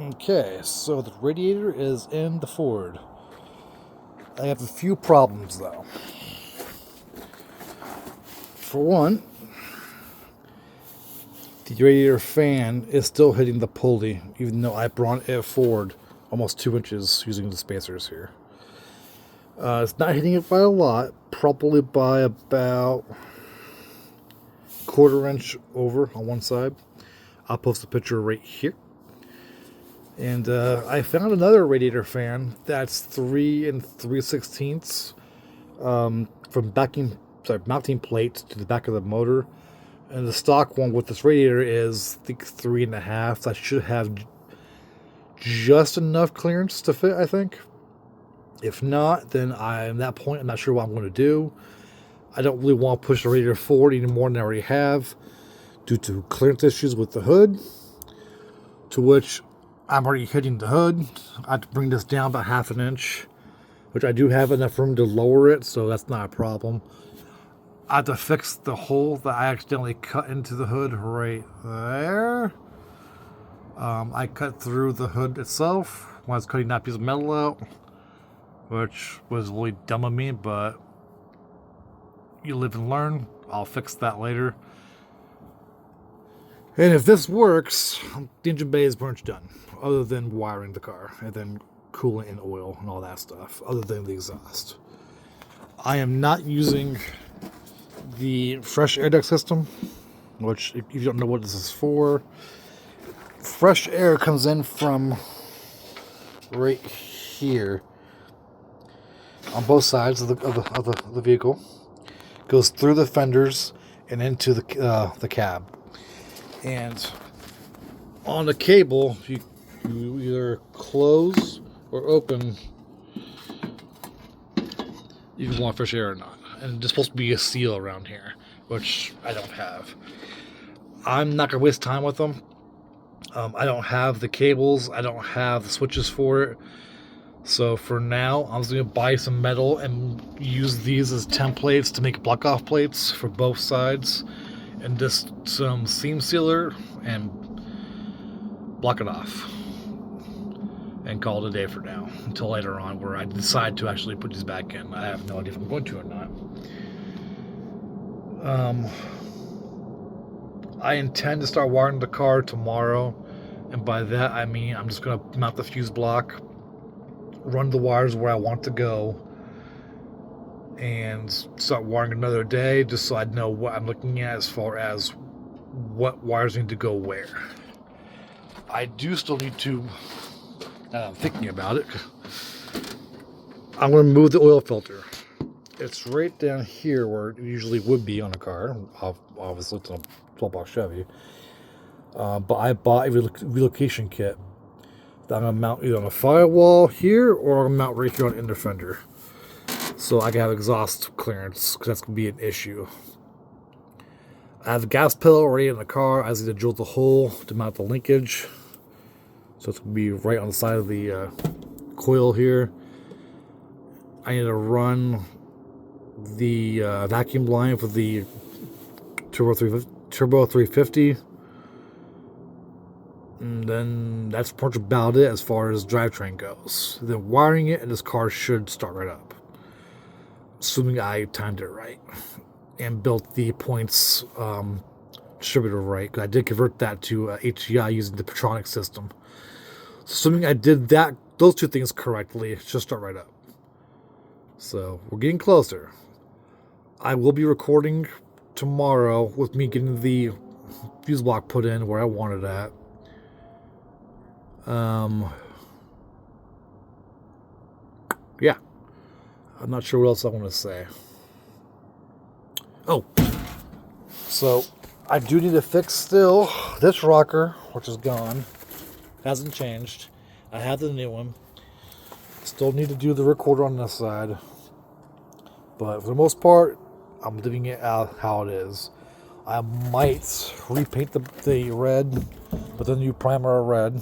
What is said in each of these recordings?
Okay, so the radiator is in the Ford. I have a few problems though. For one, the radiator fan is still hitting the pulley, even though I brought it forward almost 2 inches using the spacers here. It's not hitting it by a lot, probably by about 1/4 inch over on one side. I'll post a picture right here. And I found another radiator fan that's 3 3/16 from mounting plate to the back of the motor. And the stock one with this radiator is, I think, 3.5. So I should have just enough clearance to fit, I think. If not, then at that point, I'm not sure what I'm going to do. I don't really want to push the radiator forward any more than I already have due to clearance issues with the hood, to which I'm already hitting the hood. I have to bring this down about 1/2 inch, which I do have enough room to lower it, so that's not a problem. I have to fix the hole that I accidentally cut into the hood right there. I cut through the hood itself when I was cutting that piece of metal out, which was really dumb of me, but you live and learn. I'll fix that later. And if this works, the engine bay is pretty much done, other than wiring the car and then coolant and oil and all that stuff, other than the exhaust. I am not using the fresh air duct system, which, if you don't know what this is for, fresh air comes in from right here on both sides of the vehicle, goes through the fenders and into the cab. And on the cable, you either close or open, you can want fresh air or not. And there's supposed to be a seal around here, which I don't have. I'm not going to waste time with them. I don't have the cables. I don't have the switches for it. So for now, I'm just going to buy some metal and use these as templates to make block-off plates for both sides. And just some seam sealer and block it off. And call it a day for now. Until later on where I decide to actually put these back in. I have no idea if I'm going to or not. I intend to start wiring the car tomorrow. And by that I mean I'm just going to mount the fuse block, run the wires where I want to go, and start wiring another day just so I know what I'm looking at as far as what wires need to go where. I do still need to, now I'm thinking about it, I'm going to move the oil filter. It's right down here where it usually would be on a car. Obviously it's on a 12-box Chevy. But I bought a relocation kit that I'm going to mount either on a firewall here or I'm going to mount right here on the inner fender, so I can have exhaust clearance, because that's going to be an issue. I have the gas pedal already in the car. I just need to drill the hole to mount the linkage. So it's going to be right on the side of the coil here. I need to run the vacuum line for the Turbo 350. And then that's pretty much about it as far as drivetrain goes. Then wiring it, and this car should start right up, assuming I timed it right and built the points distributor right, because I did convert that to HDI using the Petronic system. So assuming I did those two things correctly, it should start right up. So we're getting closer. I will be recording tomorrow with me getting the fuse block put in where I want it at. Yeah. I'm not sure what else I want to say. Oh. So, I do need to fix still this rocker, which is gone. Hasn't changed. I have the new one. Still need to do the recorder on this side. But for the most part, I'm leaving it out how it is. I might repaint the red with a new primer of red.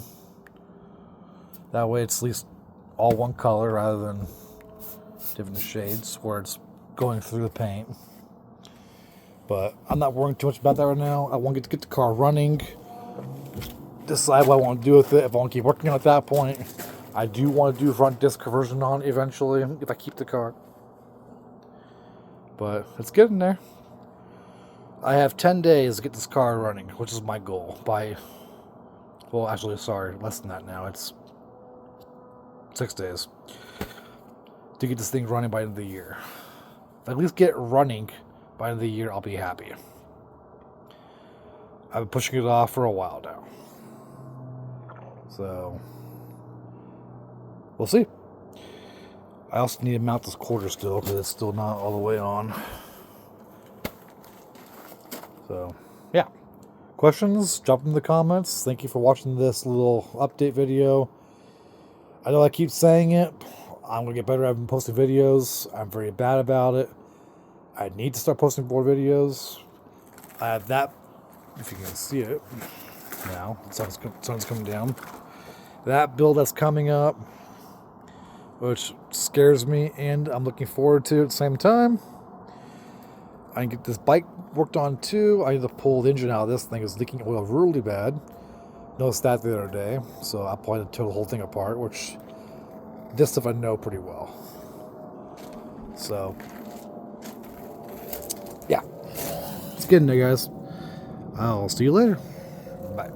That way it's at least all one color rather than different shades where it's going through the paint. But I'm not worrying too much about that right now. I want to get the car running. decide what I want to do with it. If I want to keep working on it at that point, I do want to do front disc conversion on eventually if I keep the car. But it's getting there. I have 10 days to get this car running, which is my goal. Well, actually, sorry, less than that now. It's 6 days to get this thing running by the end of the year. If I at least get it running by the end of the year, I'll be happy. I've been pushing it off for a while now. So, we'll see. I also need to mount this quarter still because it's still not all the way on. So, yeah. Questions? Drop them in the comments. Thank you for watching this little update video. I know I keep saying it. I'm going to get better at posting videos. I'm very bad about it. I need to start posting more videos. I have that, if you can see it now. The sun's coming down. That build that's coming up, which scares me, and I'm looking forward to it at the same time. I can get this bike worked on too. I need to pull the engine out of this thing. It's leaking oil really bad. Noticed that the other day, so I'll probably tear the whole thing apart, which this stuff I know pretty well. So, yeah. It's getting there, guys. I'll see you later. Bye.